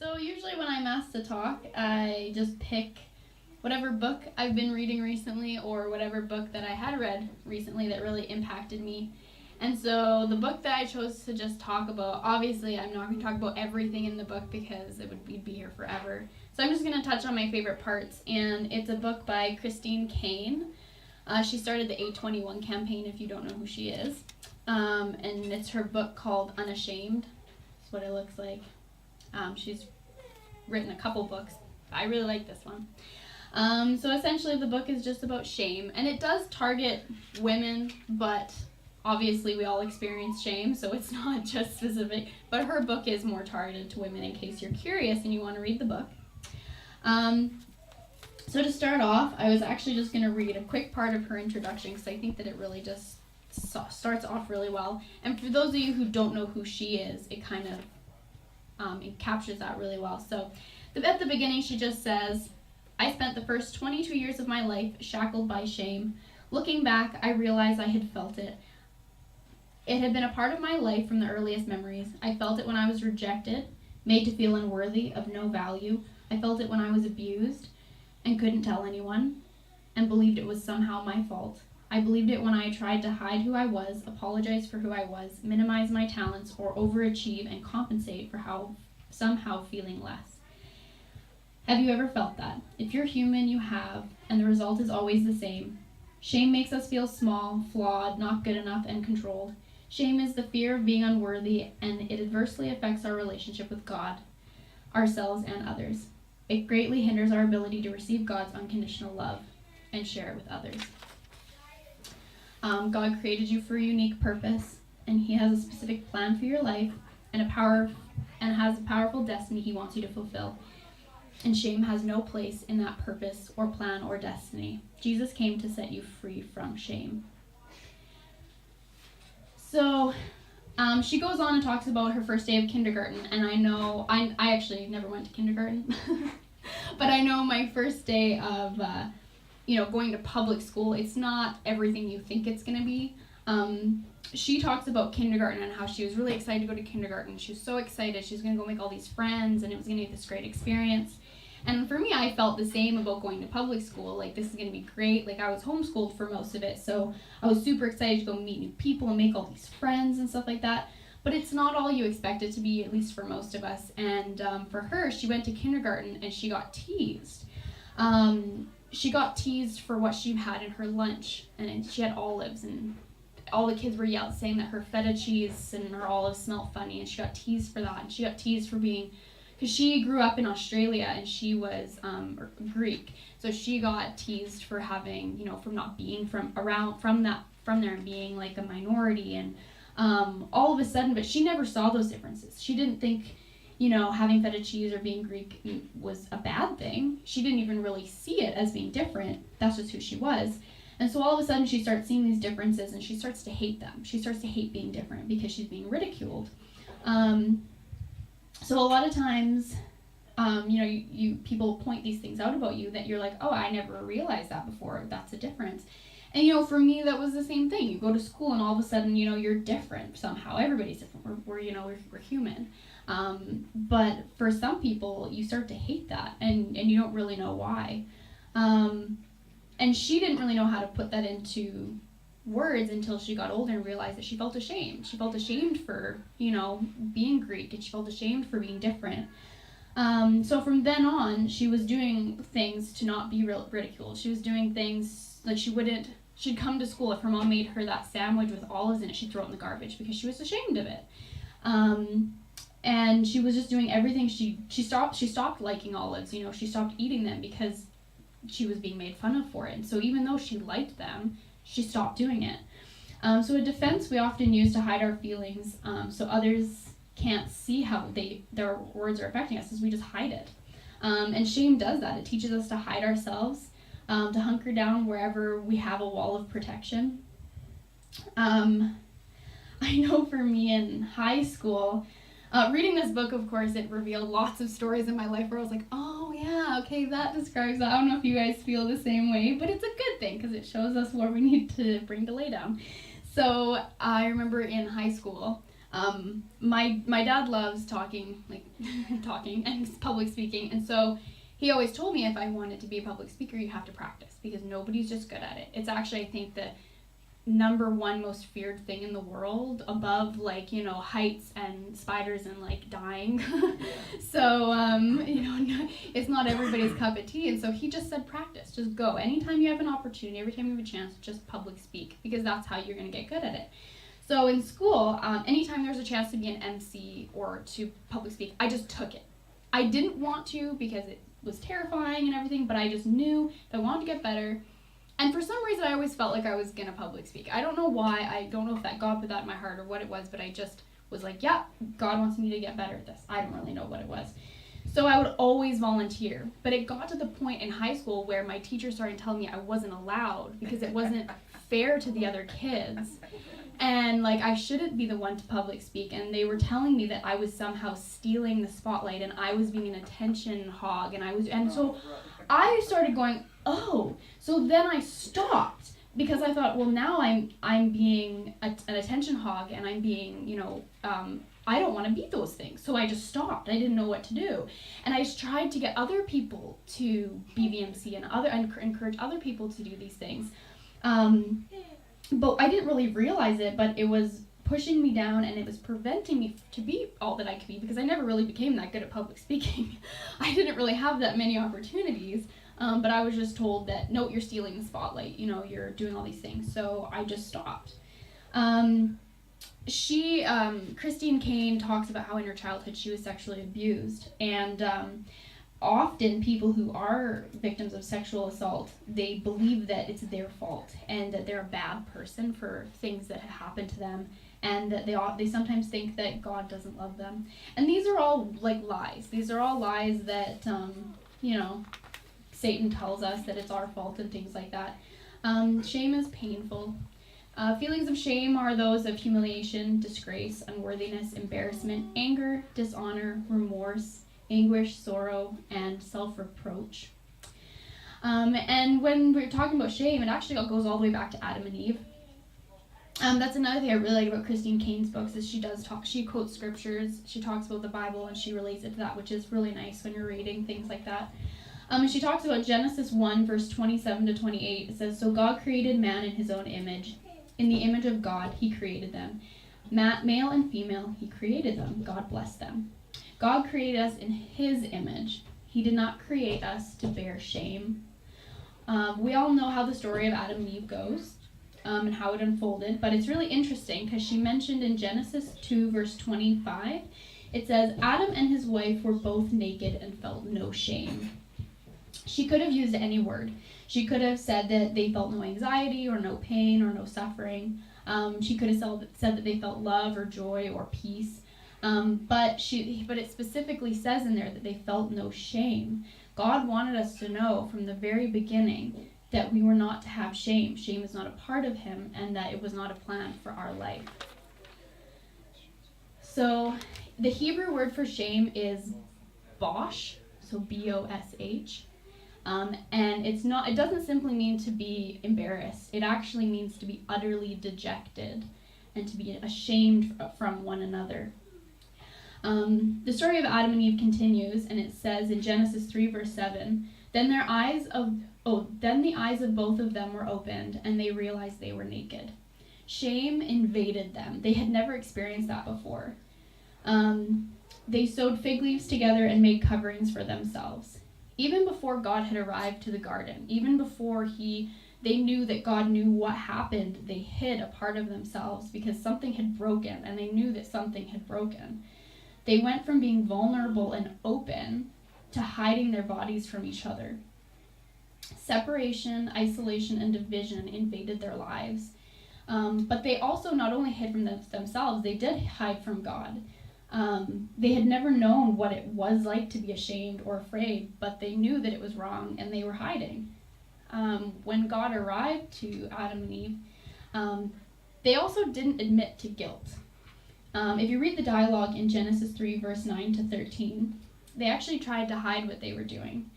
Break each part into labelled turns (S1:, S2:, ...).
S1: So usually when I'm asked to talk, I just pick whatever book I've been reading recently or whatever book that I had read recently that really impacted me. And so the book that I chose to just talk about, obviously I'm not going to talk about everything in the book because we'd be here forever. So I'm just going to touch on my favorite parts, and it's a book by Christine Kane. She started the 821 campaign, if you don't know who she is. And it's her book called Unashamed. That's what it looks like. She's written a couple books. I really like this one. So essentially the book is just about shame, and it does target women, but obviously we all experience shame, so it's not just specific, but her book is more targeted to women in case you're curious and you want to read the book. So to start off, I was actually just going to read a quick part of her introduction because I think that it really just starts off really well. And for those of you who don't know who she is, it kind of it captures that really well. So at the beginning, she just says, "I spent the first 22 years of my life shackled by shame. Looking back, I realized I had felt it. It had been a part of my life from the earliest memories. I felt it when I was rejected, made to feel unworthy, of no value. I felt it when I was abused and couldn't tell anyone, and believed it was somehow my fault. I believed it when I tried to hide who I was, apologize for who I was, minimize my talents, or overachieve and compensate for somehow feeling less. Have you ever felt that? If you're human, you have, and the result is always the same. Shame makes us feel small, flawed, not good enough, and controlled. Shame is the fear of being unworthy, and it adversely affects our relationship with God, ourselves, and others. It greatly hinders our ability to receive God's unconditional love and share it with others. God created you for a unique purpose, and He has a specific plan for your life and has a powerful destiny He wants you to fulfill. And shame has no place in that purpose or plan or destiny. Jesus came to set you free from shame." So she goes on and talks about her first day of kindergarten, and I actually never went to kindergarten, but I know my first day of going to public school, it's not everything you think it's going to be. She talks about kindergarten and how she was really excited to go to kindergarten. She was so excited. She was going to go make all these friends, and it was going to be this great experience. And for me, I felt the same about going to public school. Like, this is going to be great. Like, I was homeschooled for most of it, so I was super excited to go meet new people and make all these friends and stuff like that. But it's not all you expect it to be, at least for most of us. And for her, she went to kindergarten and she got teased. She got teased for what she had in her lunch, and she had olives, and all the kids were saying that her feta cheese and her olives smelled funny, and she got teased for that. And she got teased for because she grew up in Australia and she was Greek, so she got teased for having, from not being from there and being like a minority, and all of a sudden, but she never saw those differences. She didn't think, having feta cheese or being Greek was a bad thing. She didn't even really see it as being different. That's just who she was. And so all of a sudden she starts seeing these differences and she starts to hate them. She starts to hate being different because she's being ridiculed. So a lot of times, people point these things out about you that you're like, oh, I never realized that before. That's a difference. And, for me, that was the same thing. You go to school and all of a sudden, you're different somehow. Everybody's different. We're human. But for some people, you start to hate that and you don't really know why. And she didn't really know how to put that into words until she got older and realized that she felt ashamed. She felt ashamed for, being Greek, and she felt ashamed for being different. So from then on, she was doing things to not be ridiculed. She was doing things like she'd come to school. If her mom made her that sandwich with olives in it, she'd throw it in the garbage because she was ashamed of it. And she was just doing everything. She stopped liking olives. She stopped eating them because she was being made fun of for it. And so even though she liked them, she stopped doing it. So a defense we often use to hide our feelings so others can't see how their words are affecting us is we just hide it. And shame does that. It teaches us to hide ourselves, to hunker down wherever we have a wall of protection. I know for me in high school, reading this book, of course, it revealed lots of stories in my life where I was like, oh yeah, okay, that describes that. I don't know if you guys feel the same way, but it's a good thing because it shows us where we need to bring the lay down. So I remember in high school, My dad loves talking and public speaking, and so he always told me if I wanted to be a public speaker, you have to practice because nobody's just good at it. It's actually, I think, the number one most feared thing in the world, above heights and spiders and dying. So it's not everybody's cup of tea, and so he just said practice, just go anytime you have an opportunity, every time you have a chance, just public speak, because that's how you're going to get good at it. So in school, anytime there was a chance to be an MC or to public speak, I just took it. I didn't want to because it was terrifying and everything, but I just knew that I wanted to get better. And for some reason, I always felt like I was going to public speak. I don't know why. I don't know if that God put that in my heart or what it was, but I just was like, yeah, God wants me to get better at this. I don't really know what it was. So I would always volunteer. But it got to the point in high school where my teacher started telling me I wasn't allowed because it wasn't fair to the other kids. And I shouldn't be the one to public speak. And they were telling me that I was somehow stealing the spotlight and I was being an attention hog. And so I started going, oh, so then I stopped because I thought, well, now I'm being an attention hog and I'm being, I don't want to be those things. So I just stopped. I didn't know what to do. And I just tried to get other people to be the MC and encourage other people to do these things. But I didn't really realize it, but it was pushing me down and it was preventing me to be all that I could be because I never really became that good at public speaking. I didn't really have that many opportunities. But I was just told that, no, you're stealing the spotlight, you're doing all these things. So I just stopped. Christine Kane talks about how in her childhood she was sexually abused. And often people who are victims of sexual assault, they believe that it's their fault and that they're a bad person for things that have happened to them. And that they sometimes think that God doesn't love them. And these are all lies. These are all lies that, Satan tells us that it's our fault and things like that. Shame is painful. Feelings of shame are those of humiliation, disgrace, unworthiness, embarrassment, anger, dishonor, remorse, anguish, sorrow, and self-reproach. And when we're talking about shame, it actually goes all the way back to Adam and Eve. That's another thing I really like about Christine Kane's books is she quotes scriptures, she talks about the Bible, and she relates it to that, which is really nice when you're reading things like that. And she talks about Genesis 1, verse 27 to 28. It says, so God created man in his own image. In the image of God, he created them. Male and female, he created them. God blessed them. God created us in his image. He did not create us to bear shame. We all know how the story of Adam and Eve goes and how it unfolded, but it's really interesting because she mentioned in Genesis 2, verse 25, it says, Adam and his wife were both naked and felt no shame. She could have used any word. She could have said that they felt no anxiety or no pain or no suffering. She could have said that they felt love or joy or peace. But it specifically says in there that they felt no shame. God wanted us to know from the very beginning that we were not to have shame. Shame is not a part of him and that it was not a plan for our life. So the Hebrew word for shame is bosh, so B-O-S-H. And it doesn't simply mean to be embarrassed. It actually means to be utterly dejected and to be ashamed from one another. The story of Adam and Eve continues, and it says in Genesis 3, verse 7, Then the eyes of both of them were opened, and they realized they were naked. Shame invaded them. They had never experienced that before. They sewed fig leaves together and made coverings for themselves. Even before God had arrived to the garden, even before they knew that God knew what happened, they hid a part of themselves because something had broken, and they knew that something had broken. They went from being vulnerable and open to hiding their bodies from each other. Separation, isolation, and division invaded their lives. But they also not only hid from themselves, they did hide from God. They had never known what it was like to be ashamed or afraid, but they knew that it was wrong and they were hiding. When God arrived to Adam and Eve, they also didn't admit to guilt. If you read the dialogue in Genesis 3, verse 9 to 13, they actually tried to hide what they were doing.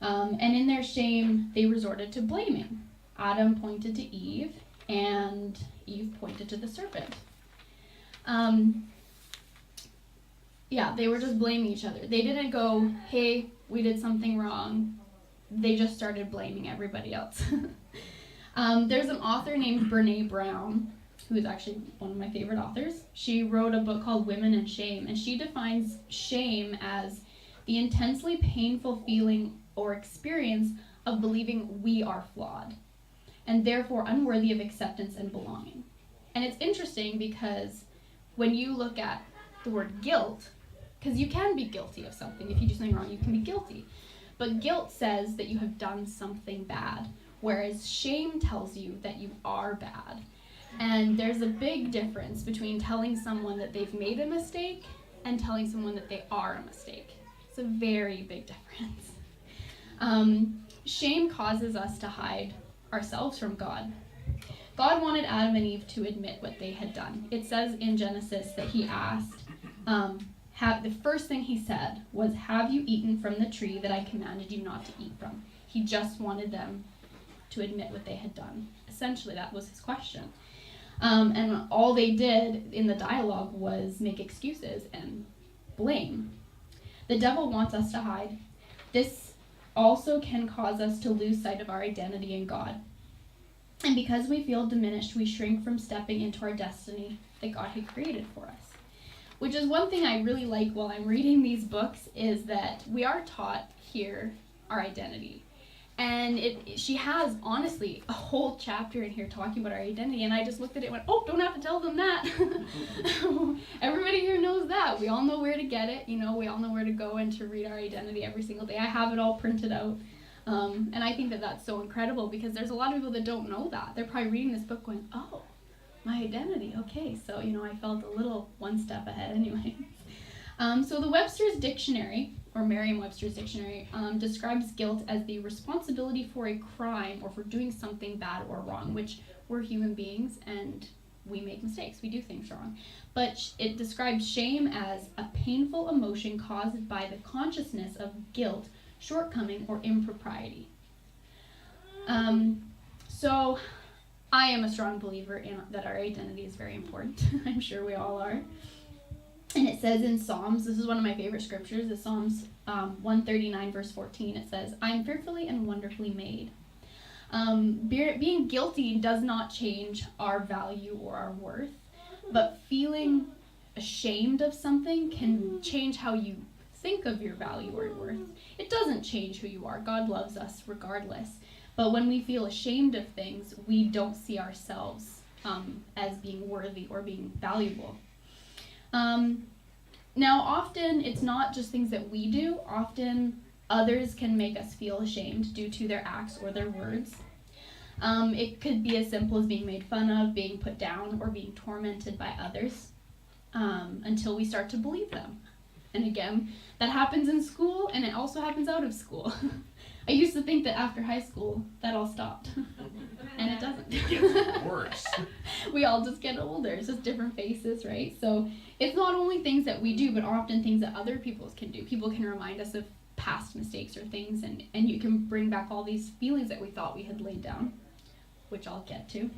S1: And in their shame, they resorted to blaming. Adam pointed to Eve, and Eve pointed to the serpent. Yeah, they were just blaming each other. They didn't go, hey, we did something wrong. They just started blaming everybody else. There's an author named Brene Brown, who is actually one of my favorite authors. She wrote a book called Women and Shame, and she defines shame as the intensely painful feeling or experience of believing we are flawed, and therefore unworthy of acceptance and belonging. And it's interesting because when you look at the word guilt, because you can be guilty of something. If you do something wrong, you can be guilty. But guilt says that you have done something bad, whereas shame tells you that you are bad. And there's a big difference between telling someone that they've made a mistake and telling someone that they are a mistake. It's a very big difference. Shame causes us to hide ourselves from God. God wanted Adam and Eve to admit what they had done. It says in Genesis that he asked, the first thing he said was, have you eaten from the tree that I commanded you not to eat from? He just wanted them to admit what they had done. Essentially, that was his question. And all they did in the dialogue was make excuses and blame. The devil wants us to hide. This also can cause us to lose sight of our identity in God. And because we feel diminished, we shrink from stepping into our destiny that God had created for us. Which is one thing I really like while I'm reading these books, is that we are taught here our identity. And she has, honestly, a whole chapter in here talking about our identity. And I just looked at it and went, oh, don't have to tell them that. Everybody here knows that. We all know where to get it. We all know where to go and to read our identity every single day. I have it all printed out. And I think that that's so incredible, because there's a lot of people that don't know that. They're probably reading this book going, oh, my identity, okay. So, I felt a little one step ahead anyway. So the Webster's Dictionary, or Merriam-Webster's Dictionary, describes guilt as the responsibility for a crime or for doing something bad or wrong, which we're human beings and we make mistakes, we do things wrong. But it describes shame as a painful emotion caused by the consciousness of guilt, shortcoming, or impropriety. So I am a strong believer in that our identity is very important. I'm sure we all are. And it says in Psalms, this is one of my favorite scriptures, the Psalms 139 verse 14, it says, I am fearfully and wonderfully made. Being guilty does not change our value or our worth, but feeling ashamed of something can change how you think of your value or your worth. It doesn't change who you are. God loves us regardless. But when we feel ashamed of things, we don't see ourselves as being worthy or being valuable. Now, often it's not just things that we do. Often others can make us feel ashamed due to their acts or their words. It could be as simple as being made fun of, being put down, or being tormented by others until we start to believe them. And again, that happens in school, and it also happens out of school. I used to think that after high school, that all stopped. And it doesn't.
S2: It gets worse.
S1: We all just get older. It's just different faces, right? So it's not only things that we do, but often things that other people can do. People can remind us of past mistakes or things, and you can bring back all these feelings that we thought we had laid down, which I'll get to.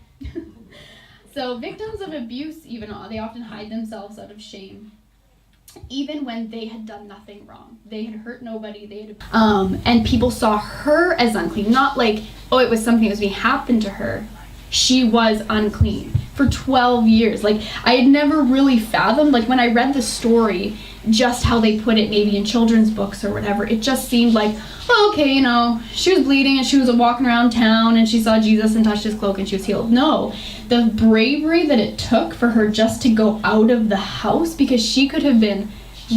S1: So victims of abuse, even, they often hide themselves out of shame, even when they had done nothing wrong. They had hurt nobody. And people saw her as unclean. Not like, oh, it was something that was being happened to her. She was unclean for 12 years. Like, I had never really fathomed, like, when I read the story, just how they put it maybe in children's books or whatever. It just seemed like, oh, okay, she was bleeding and she was walking around town and she saw Jesus and touched his cloak and she was healed. No, the bravery that it took for her just to go out of the house, because she could have been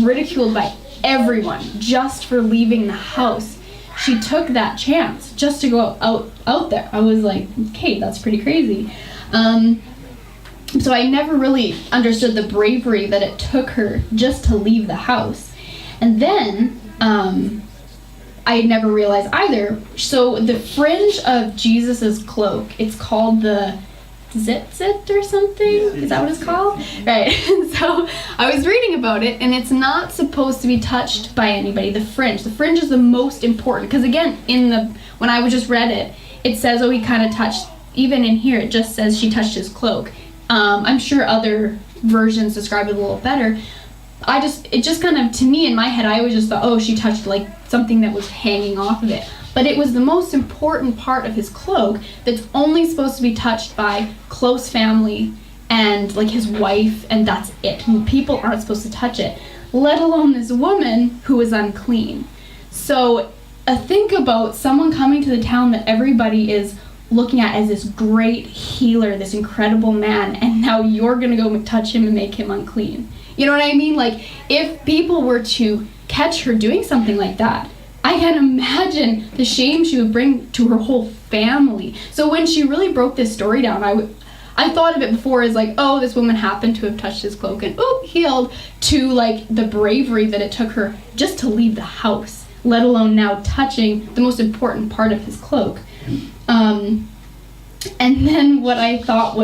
S1: ridiculed by everyone just for leaving the house. She took that chance just to go out there. I was like, okay, that's pretty crazy. So I never really understood the bravery that it took her just to leave the house. And then I had never realized either. So the fringe of Jesus's cloak, it's called the zitzit or something? Is that what it's called? Right. So I was reading about it, and it's not supposed to be touched by anybody. The fringe is the most important, because again, when I just read it, it says, oh, he kind of touched. Even in here, it just says she touched his cloak. I'm sure other versions describe it a little better, it just kind of, to me in my head, I always just thought, oh, she touched like something that was hanging off of it. But it was the most important part of his cloak that's only supposed to be touched by close family and like his wife, and that's it. People aren't supposed to touch it, let alone this woman who was unclean. So think about someone coming to the town that everybody is looking at as this great healer, this incredible man, and now you're gonna go touch him and make him unclean. You know what I mean? Like, if people were to catch her doing something like that, I can imagine the shame she would bring to her whole family. So when she really broke this story down, I thought of it before as like, oh, this woman happened to have touched his cloak and healed, to like the bravery that it took her just to leave the house, let alone now touching the most important part of his cloak. And then what I thought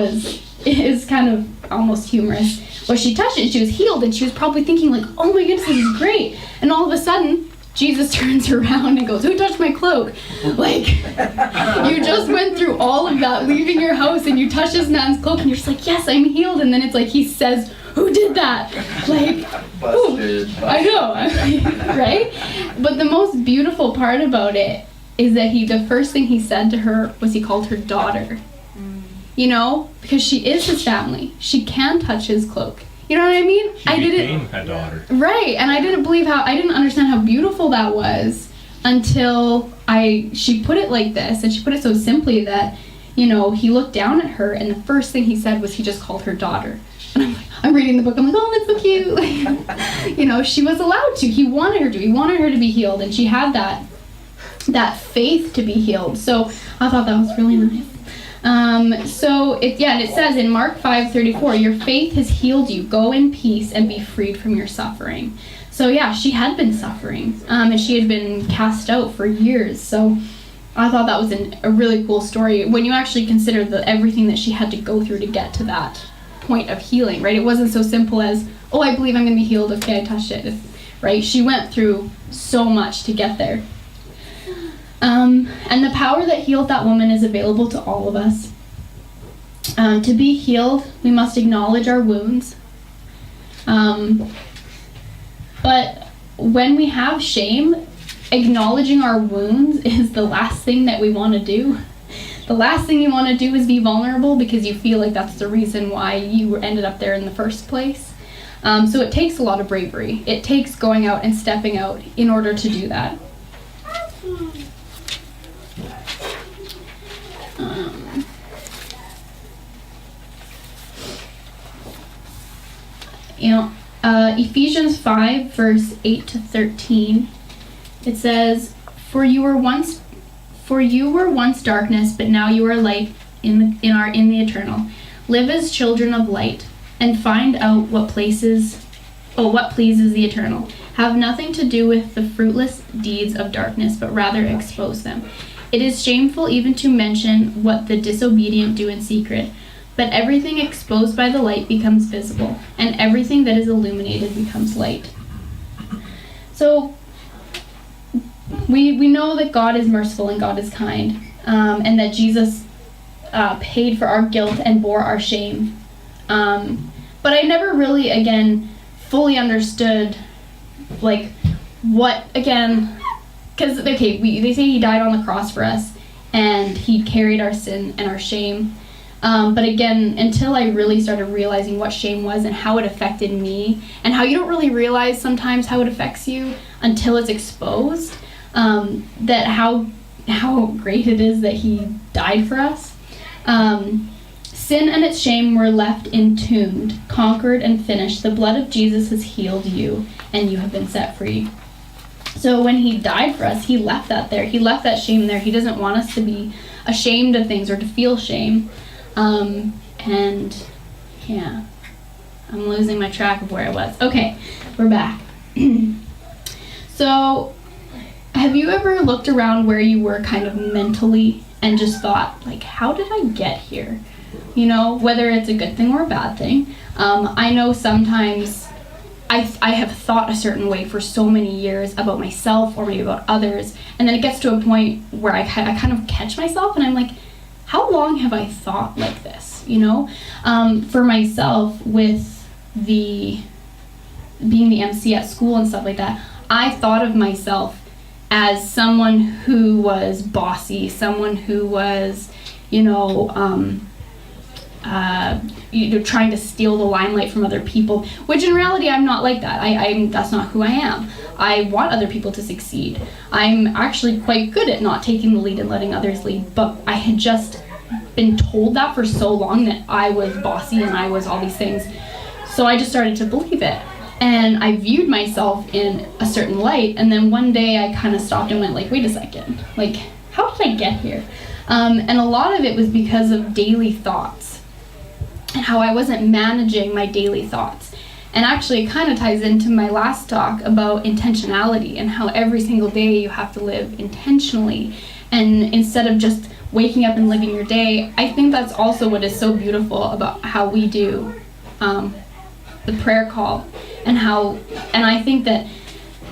S1: is kind of almost humorous, was she touched it, she was healed, and she was probably thinking like, oh my goodness, this is great. And all of a sudden, Jesus turns around and goes, who touched my cloak? Like, you just went through all of that, leaving your house, and you touch this man's cloak, and you're just like, yes, I'm healed. And then it's like, he says, who did that? Like, busted. I know, right? But the most beautiful part about it is that the first thing he said to her was he called her daughter. You know, because she is his family. She can touch his cloak. You know what I mean?
S2: She became a daughter.
S1: Right, and I didn't understand how beautiful that was until she put it like this, and she put it so simply that, you know, he looked down at her, and the first thing he said was he just called her daughter. And I'm reading the book, I'm like, oh, that's so cute. Like, you know, she was allowed to. He wanted her to be healed, and she had that faith to be healed. So I thought that was really nice. And it says in Mark 5:34, your faith has healed you. Go in peace and be freed from your suffering. So yeah, she had been suffering, and she had been cast out for years. So I thought that was a really cool story when you actually consider everything that she had to go through to get to that point of healing, right? It wasn't so simple as, oh, I believe I'm going to be healed. Okay, I touched it, right? She went through so much to get there. And the power that healed that woman is available to all of us. To be healed, we must acknowledge our wounds. But when we have shame, acknowledging our wounds is the last thing that we want to do. The last thing you want to do is be vulnerable because you feel like that's the reason why you ended up there in the first place. So it takes a lot of bravery. It takes going out and stepping out in order to do that. Ephesians 5 verse 8 to 13, it says, For you were once darkness, but now you are light in the eternal. Live as children of light, and find out what pleases the eternal. Have nothing to do with the fruitless deeds of darkness, but rather expose them. It is shameful even to mention what the disobedient do in secret. But everything exposed by the light becomes visible, and everything that is illuminated becomes light. So we know that God is merciful and God is kind, and that Jesus paid for our guilt and bore our shame. But I never really, again, fully understood, like, what, again, because, okay, they say he died on the cross for us, and he carried our sin and our shame. But again, until I really started realizing what shame was and how it affected me, and how you don't really realize sometimes how it affects you until it's exposed, that how great it is that he died for us. Sin and its shame were left entombed, conquered, and finished. The blood of Jesus has healed you, and you have been set free. So when he died for us, he left that there. He left that shame there. He doesn't want us to be ashamed of things or to feel shame. And yeah, I'm losing my track of where I was. Okay, we're back. So, have you ever looked around where you were kind of mentally and just thought, like, how did I get here? You know, whether it's a good thing or a bad thing. I know sometimes I have thought a certain way for so many years about myself or maybe about others, and then it gets to a point where I kind of catch myself and I'm like, how long have I thought like this, you know? For myself, with the being the MC at school and stuff like that, I thought of myself as someone who was bossy, someone who was, trying to steal the limelight from other people, which in reality I'm not like that. That's not who I am. I want other people to succeed. I'm actually quite good at not taking the lead and letting others lead, but I had just been told that for so long that I was bossy and I was all these things. So I just started to believe it. And I viewed myself in a certain light, and then one day I kind of stopped and went like, wait a second, like, how did I get here? And a lot of it was because of daily thoughts and how I wasn't managing my daily thoughts. And actually it kind of ties into my last talk about intentionality and how every single day you have to live intentionally. And instead of just waking up and living your day, I think that's also what is so beautiful about how we do the prayer call. And I think that,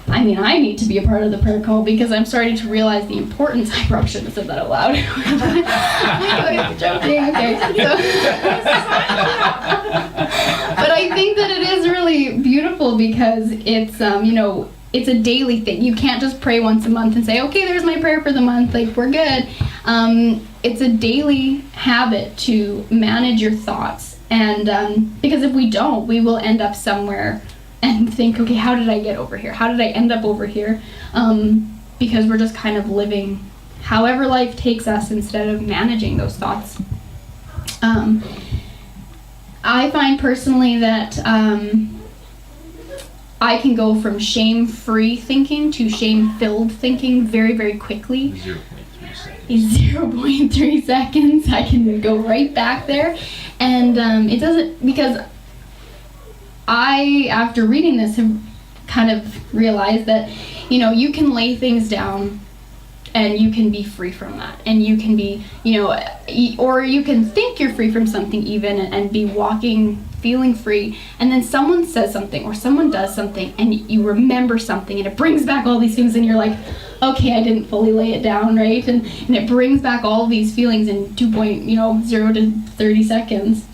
S1: I need to be a part of the prayer call because I'm starting to realize the importance. I probably shouldn't have said that out loud. I'm joking, okay. But I think that it is really beautiful because it's, it's a daily thing. You can't just pray once a month and say, okay, there's my prayer for the month, like, we're good. It's a daily habit to manage your thoughts. And because if we don't, we will end up somewhere and think, okay, how did I get over here? How did I end up over here? Because we're just kind of living however life takes us instead of managing those thoughts. I find personally that I can go from shame-free thinking to shame-filled thinking very, very quickly. 0.3 seconds. I can go right back there. And it doesn't, because I, after reading this, have kind of realized that, you can lay things down and you can be free from that. And you can be, or you can think you're free from something even and be walking, feeling free. And then someone says something or someone does something and you remember something and it brings back all these things and you're like, okay, I didn't fully lay it down, right? And it brings back all these feelings in 0 to 30 seconds.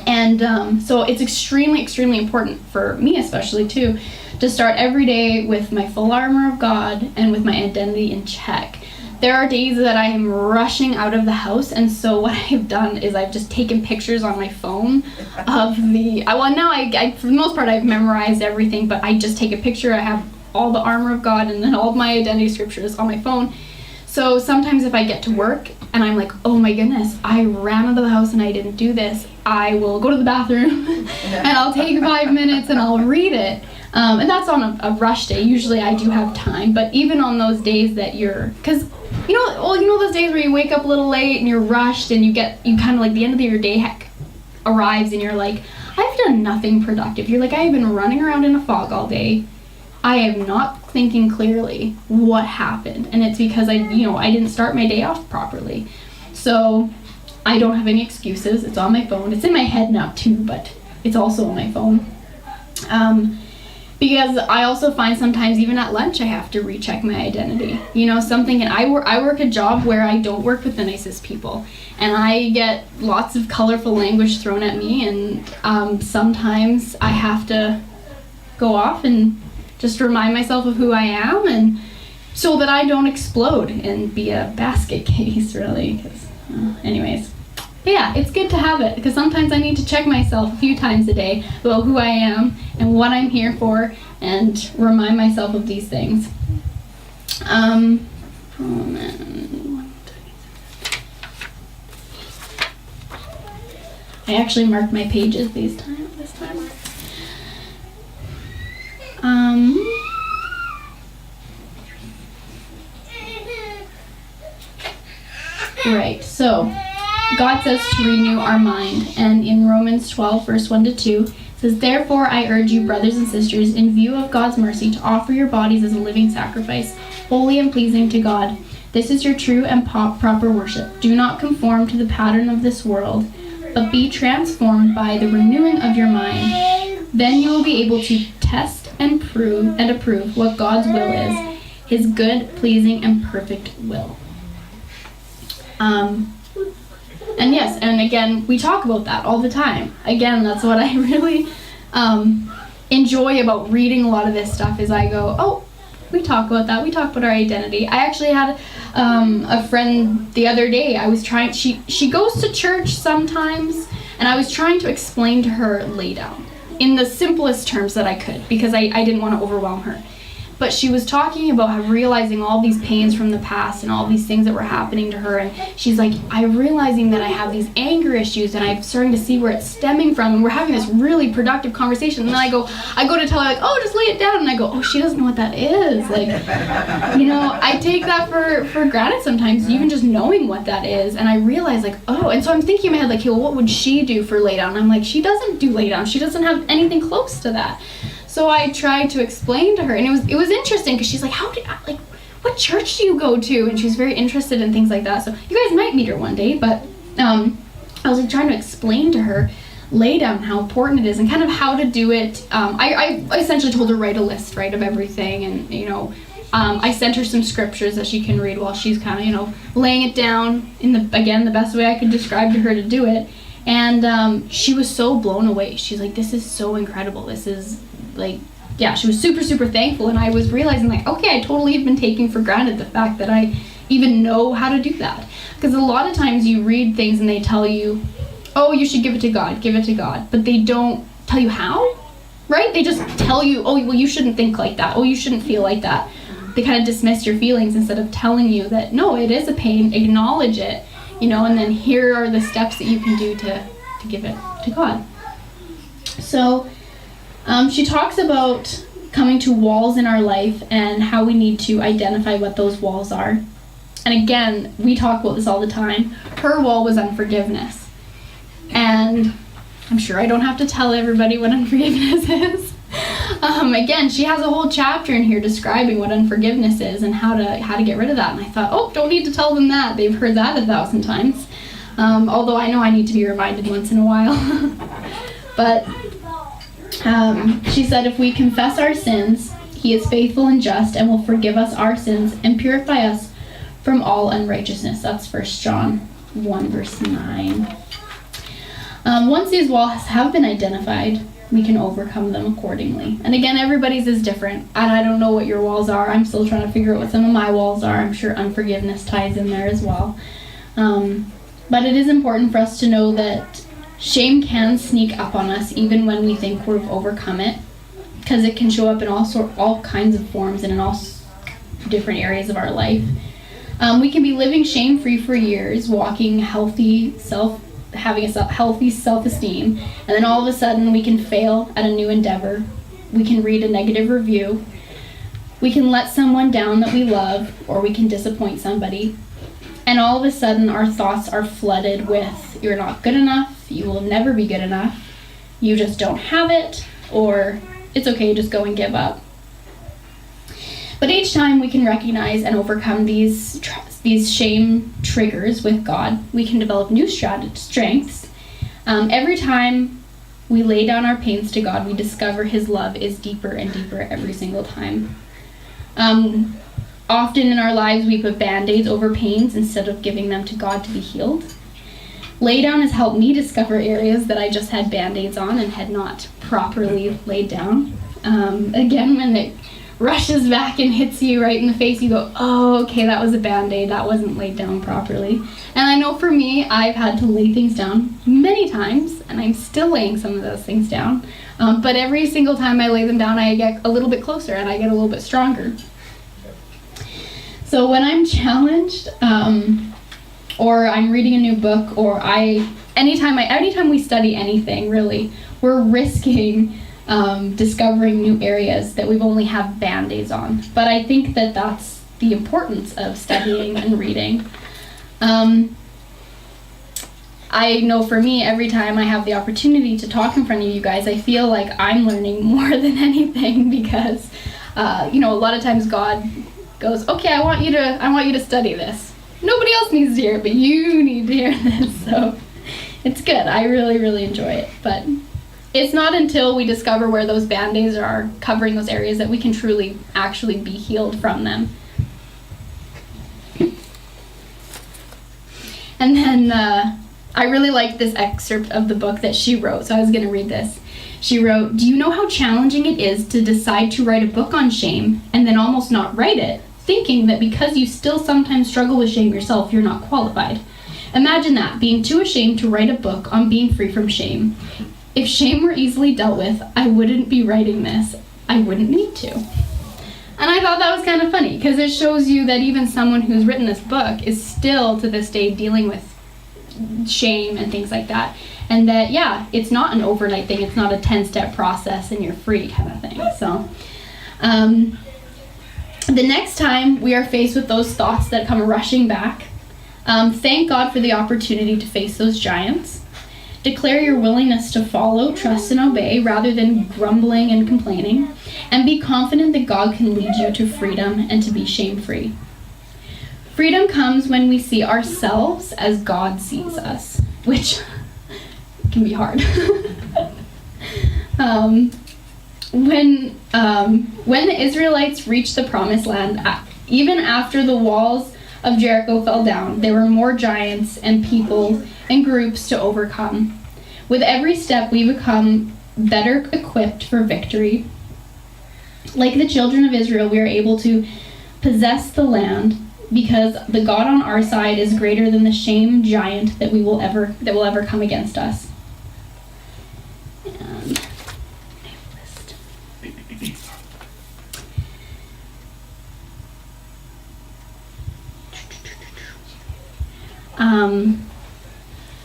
S1: And so it's extremely, extremely important for me especially too, to start every day with my full armor of God and with my identity in check. There are days that I am rushing out of the house, and so what I've done is I've just taken pictures on my phone of I for the most part I've memorized everything, but I just take a picture. I have all the armor of God and then all of my identity scriptures on my phone. So sometimes if I get to work and I'm like, oh my goodness, I ran out of the house and I didn't do this, I will go to the bathroom and I'll take 5 minutes and I'll read it. And that's on a rush day. Usually I do have time, but even on those days that because those days where you wake up a little late and you're rushed and you kind of like the end of your day arrives and you're like, I've done nothing productive. You're like, I've been running around in a fog all day. I am not thinking clearly what happened, and it's because I didn't start my day off properly. So I don't have any excuses. It's on my phone. It's in my head now too, but it's also on my phone. Because I also find sometimes even at lunch I have to recheck my identity. And I work a job where I don't work with the nicest people, and I get lots of colorful language thrown at me, and sometimes I have to go off and just remind myself of who I am, and so that I don't explode and be a basket case, really. Anyways. But yeah, it's good to have it, because sometimes I need to check myself a few times a day about who I am and what I'm here for, and remind myself of these things. I actually marked my pages this time. Right, so God says to renew our mind, and in Romans 12, verse 1-2, it says, therefore I urge you, brothers and sisters, in view of God's mercy, to offer your bodies as a living sacrifice, holy and pleasing to God. This is your true and proper worship. Do not conform to the pattern of this world, but be transformed by the renewing of your mind. Then you will be able to test and approve what God's will is, his good, pleasing, and perfect will. And yes, and again, we talk about that all the time. Again, that's what I really enjoy about reading a lot of this stuff is I go, oh, we talk about that. We talk about our identity. I actually had a friend the other day. She goes to church sometimes, and I was trying to explain to her lay down in the simplest terms that I could, because I didn't want to overwhelm her. But she was talking about how realizing all these pains from the past and all these things that were happening to her. And she's like, I'm realizing that I have these anger issues, and I'm starting to see where it's stemming from. And we're having this really productive conversation. And then I go to tell her, like, oh, just lay it down. And I go, oh, she doesn't know what that is. Like, I take that for granted sometimes, even just knowing what that is. And I realize, like, oh, and so I'm thinking in my head, like, hey, well, what would she do for lay down? And I'm like, she doesn't do lay down. She doesn't have anything close to that. So I tried to explain to her, and it was interesting, because she's like, what church do you go to? And she's very interested in things like that. So you guys might meet her one day, but I was like trying to explain to her lay down how important it is and kind of how to do it. I essentially told her write a list, right, of everything, and I sent her some scriptures that she can read while she's kind of laying it down in the best way I could describe to her to do it. And she was so blown away. She's like, this is so incredible. This is she was super, super thankful. And I was realizing, like, okay, I totally have been taking for granted the fact that I even know how to do that. Because a lot of times you read things and they tell you, oh, you should give it to God. But they don't tell you how, right? They just tell you, oh, well, you shouldn't think like that. Oh, you shouldn't feel like that. They kind of dismiss your feelings instead of telling you that, no, it is a pain, acknowledge it, and then here are the steps that you can do to give it to God. So she talks about coming to walls in our life and how we need to identify what those walls are. And again, we talk about this all the time. Her wall was unforgiveness. And I'm sure I don't have to tell everybody what unforgiveness is. Again, she has a whole chapter in here describing what unforgiveness is and how to get rid of that. And I thought, oh, don't need to tell them that. They've heard that 1,000 times. Although I know I need to be reminded once in a while. But she said, if we confess our sins, he is faithful and just and will forgive us our sins and purify us from all unrighteousness. That's 1 John 1, verse 9. Once these walls have been identified, we can overcome them accordingly. And again, everybody's is different. And I don't know what your walls are. I'm still trying to figure out what some of my walls are. I'm sure unforgiveness ties in there as well. But it is important for us to know that shame can sneak up on us even when we think we've overcome it, because it can show up in all kinds of forms and in all different areas of our life. We can be living shame-free for years, having a healthy self-esteem, and then all of a sudden we can fail at a new endeavor. We can read a negative review. We can let someone down that we love, or we can disappoint somebody. And all of a sudden our thoughts are flooded with, you're not good enough, you will never be good enough, you just don't have it, or it's okay, just go and give up. But each time we can recognize and overcome these shame triggers with God, we can develop new strengths. Every time we lay down our pains to God, we discover his love is deeper and deeper every single time. Often in our lives, we put Band-Aids over pains instead of giving them to God to be healed. Lay down has helped me discover areas that I just had Band-Aids on and had not properly laid down. Again, when it rushes back and hits you right in the face, you go, oh, okay, that was a Band-Aid. That wasn't laid down properly. And I know for me, I've had to lay things down many times, and I'm still laying some of those things down. But every single time I lay them down, I get a little bit closer and I get a little bit stronger. So when I'm challenged, or I'm reading a new book, or anytime we study anything, really, we're risking discovering new areas that we've only have Band-Aids on. But I think that that's the importance of studying and reading. I know for me, every time I have the opportunity to talk in front of you guys, I feel like I'm learning more than anything, because a lot of times God goes, okay, I want you to study this. Nobody else needs to hear it, but you need to hear this. So it's good. I really, really enjoy it. But it's not until we discover where those Band-Aids are covering those areas that we can truly actually be healed from them. And then I really liked this excerpt of the book that she wrote, so I was going to read this. She wrote, "Do you know how challenging it is to decide to write a book on shame and then almost not write it, thinking that because you still sometimes struggle with shame yourself, you're not qualified? Imagine that, being too ashamed to write a book on being free from shame. If shame were easily dealt with, I wouldn't be writing this. I wouldn't need to." And I thought that was kind of funny, because it shows you that even someone who's written this book is still, to this day, dealing with shame and things like that. And that, yeah, it's not an overnight thing. It's not a 10-step process and you're free kind of thing. So, the next time we are faced with those thoughts that come rushing back, thank God for the opportunity to face those giants. Declare your willingness to follow, trust, and obey rather than grumbling and complaining. And be confident that God can lead you to freedom and to be shame-free. Freedom comes when we see ourselves as God sees us, which can be hard. When the Israelites reached the Promised Land, even after the walls of Jericho fell down, there were more giants and people and groups to overcome. With every step, we become better equipped for victory. Like the children of Israel, we are able to possess the land because the God on our side is greater than the shame giant that will ever come against us.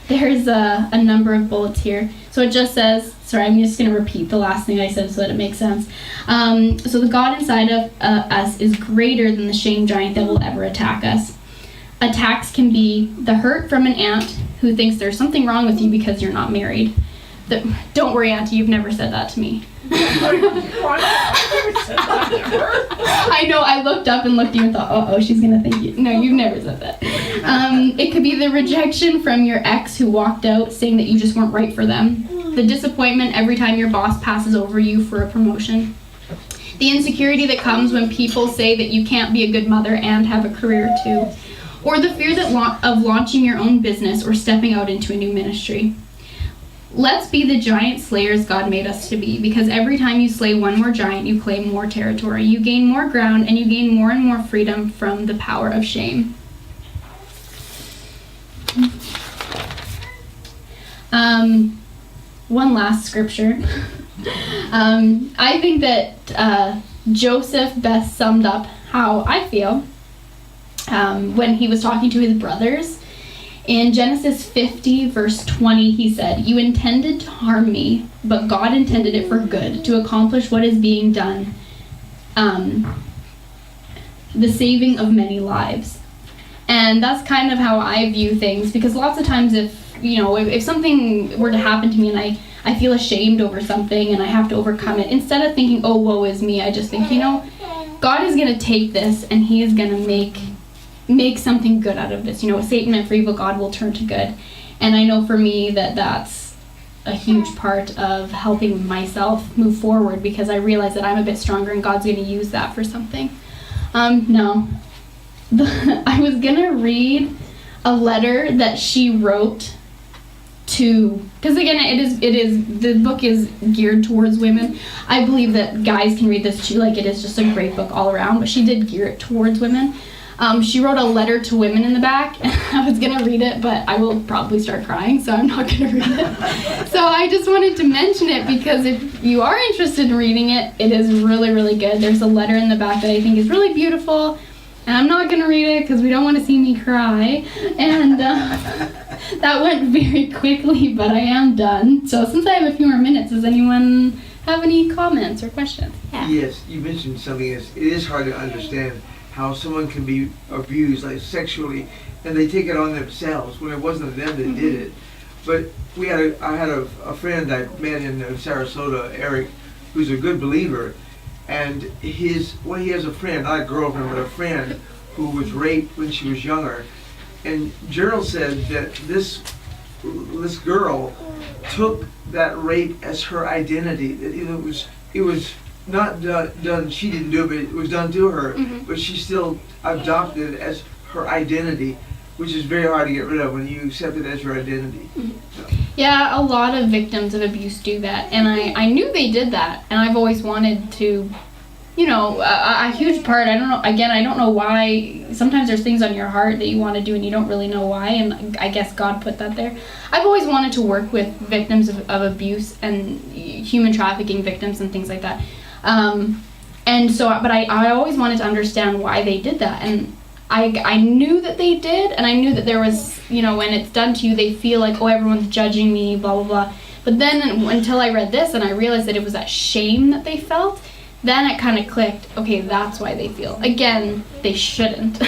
S1: There's a number of bullets here. So it just says, sorry, I'm just going to repeat the last thing I said so that it makes sense. So the God inside of us is greater than the shame giant that will ever attack us. Attacks can be the hurt from an aunt who thinks there's something wrong with you because you're not married. Don't worry, Auntie, you've never said that to me. I know, I looked up and looked at you and thought, oh, she's going to think you. No, you've never said that. It could be the rejection from your ex who walked out saying that you just weren't right for them. The disappointment every time your boss passes over you for a promotion. The insecurity that comes when people say that you can't be a good mother and have a career too. Or the fear of launching your own business or stepping out into a new ministry. Let's be the giant slayers God made us to be, because every time you slay one more giant, you claim more territory. You gain more ground, and you gain more and more freedom from the power of shame. One last scripture. I think that Joseph best summed up how I feel when he was talking to his brothers. In Genesis 50, verse 20, he said, "You intended to harm me, but God intended it for good, to accomplish what is being done, the saving of many lives." And that's kind of how I view things, because lots of times if something were to happen to me and I feel ashamed over something and I have to overcome it, instead of thinking, oh, woe is me, I just think, God is going to take this and he is going to make something good out of this. Satan meant for evil, God will turn to good. And I know for me that's a huge part of helping myself move forward, because I realize that I'm a bit stronger and God's going to use that for something. I was going to read a letter that she wrote to, because again, the book is geared towards women. I believe that guys can read this too, it is just a great book all around, but she did gear it towards women. She wrote a letter to women in the back. I was going to read it, but I will probably start crying, so I'm not going to read it. So I just wanted to mention it, because if you are interested in reading it, it is really, really good. There's a letter in the back that I think is really beautiful, and I'm not going to read it because we don't want to see me cry. And that went very quickly, but I am done. So since I have a few more minutes, does anyone have any comments or questions?
S2: Yeah. Yes, you mentioned something. It is hard to understand how someone can be abused, sexually, and they take it on themselves when it wasn't them that did it. But I had a friend I met in Sarasota, Eric, who's a good believer, and he has a friend, not a girlfriend, but a friend who was raped when she was younger. And Gerald said that this girl took that rape as her identity. That it was not done, she didn't do it, but it was done to her, but she still adopted it as her identity, which is very hard to get rid of when you accept it as your identity. So.
S1: Yeah, a lot of victims of abuse do that, and I knew they did that, and I've always wanted to, you know, a huge part, I don't know, again, I don't know why, sometimes there's things on your heart that you want to do and you don't really know why, and I guess God put that there. I've always wanted to work with victims of abuse and human trafficking victims and things like that. And so, but I always wanted to understand why they did that, and I knew that they did, and I knew that there was, you know, when it's done to you, they feel like, oh, everyone's judging me, blah, blah, blah. But then until I read this and I realized that it was that shame that they felt, then it kind of clicked, okay, that's why they feel. Again, they shouldn't,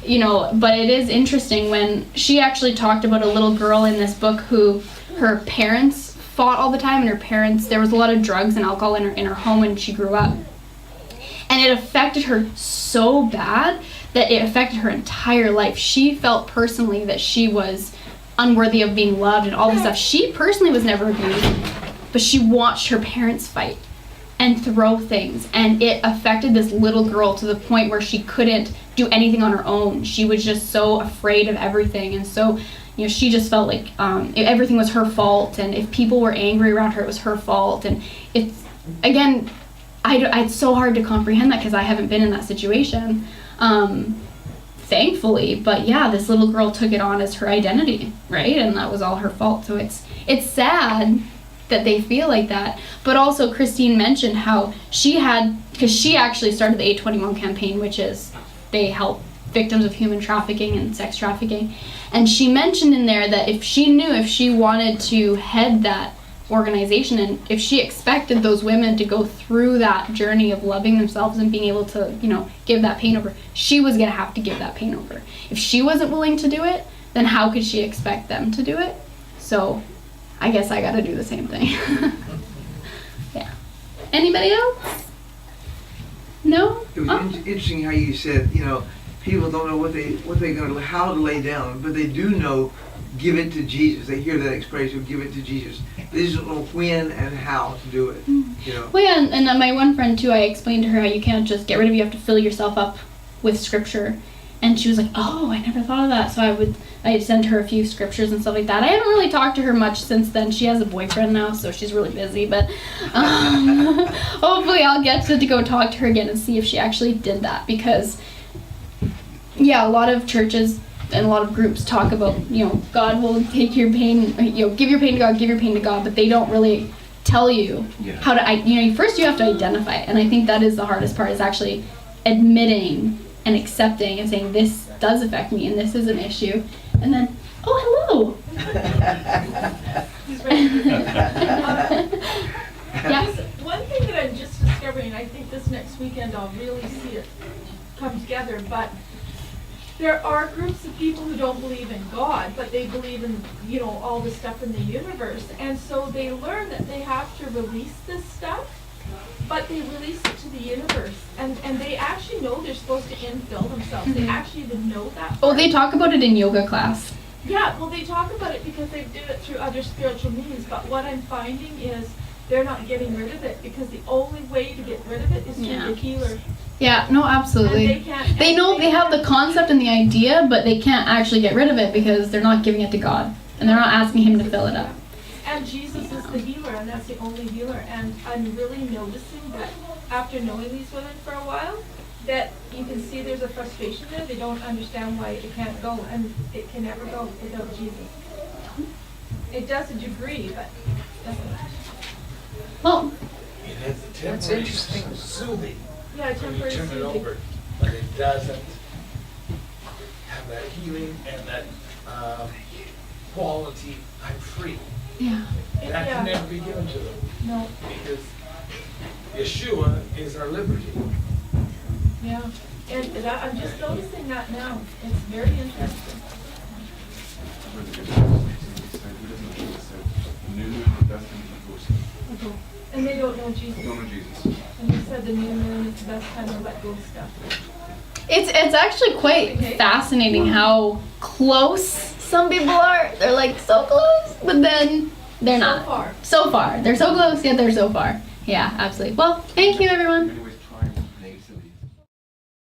S1: you know, but it is interesting when she actually talked about a little girl in this book who her parents fought all the time, and her parents, there was a lot of drugs and alcohol in her home when she grew up. And it affected her so bad that it affected her entire life. She felt personally that she was unworthy of being loved and all this stuff. She personally was never abused, but she watched her parents fight and throw things, and it affected this little girl to the point where she couldn't do anything on her own. She was just so afraid of everything, and so, you know, she just felt like everything was her fault, and if people were angry around her, it was her fault. And it's, again, it's so hard to comprehend that because I haven't been in that situation, thankfully. But yeah, this little girl took it on as her identity, right? And that was all her fault. So it's sad that they feel like that. But also Christine mentioned how she had, because she actually started the 821 campaign, which is they help victims of human trafficking and sex trafficking. And she mentioned in there that if she wanted to head that organization, and if she expected those women to go through that journey of loving themselves and being able to, you know, give that pain over, she was going to have to give that pain over. If she wasn't willing to do it, then how could she expect them to do it? So I guess I got to do the same thing. Yeah. Anybody else? No?
S2: It was interesting how you said, you know, people don't know how to lay down, but they do know, give it to Jesus. They hear that expression, give it to Jesus. They just don't know when and how to do it. You know.
S1: Well, yeah, and my one friend too, I explained to her how you can't just get rid of it, you have to fill yourself up with scripture. And she was like, oh, I never thought of that. So I'd send her a few scriptures and stuff like that. I haven't really talked to her much since then. She has a boyfriend now, so she's really busy. But hopefully I'll get to go talk to her again and see if she actually did that. Because, yeah, a lot of churches and a lot of groups talk about, you know, God will take your pain, you know, give your pain to God, give your pain to God. But they don't really tell you how to, you know, first you have to identify it. And I think that is the hardest part, is actually admitting and accepting and saying, this does affect me and this is an issue. And then, oh, hello.
S3: Yes. One thing that I'm just discovering, I think this next weekend I'll really see it come together, but there are groups of people who don't believe in God, but they believe in, you know, all the stuff in the universe. And so they learn that they have to release this stuff, but they release it to the universe. And they actually know they're supposed to infill themselves. Mm-hmm. They actually even know that part.
S1: Oh, they talk about it in yoga class.
S3: Yeah, well, they talk about it because they do it through other spiritual means. But what I'm finding is they're not getting rid of it, because the only way to get rid of it is through the healer.
S1: Yeah, no, absolutely. They know they have the concept and the idea, but they can't actually get rid of it because they're not giving it to God. And they're not asking him to fill it up.
S3: And Jesus is the healer, and that's the only healer. And I'm really noticing that after knowing these women for a while, that you can see there's a frustration there. They don't understand why it can't go, and it can never go without Jesus. It does a degree, but it doesn't.
S1: Well,
S4: That's interesting. Soothing.
S3: Yeah, temporary
S4: Turn it
S3: soothing.
S4: over, but it doesn't have that healing and that quality. I'm free.
S1: yeah.
S4: That can never be given to them,
S3: No.
S4: because Yeshua is our liberty.
S3: Yeah. And that, I'm just noticing that now. It's very interesting. And they don't know Jesus. And he said the new moon is the best time to let go of stuff.
S1: It's actually quite fascinating how close some people are. They're like so close, but then they're not.
S3: So far.
S1: So far. They're so close, yet they're so far. Yeah, absolutely. Well, thank you, everyone.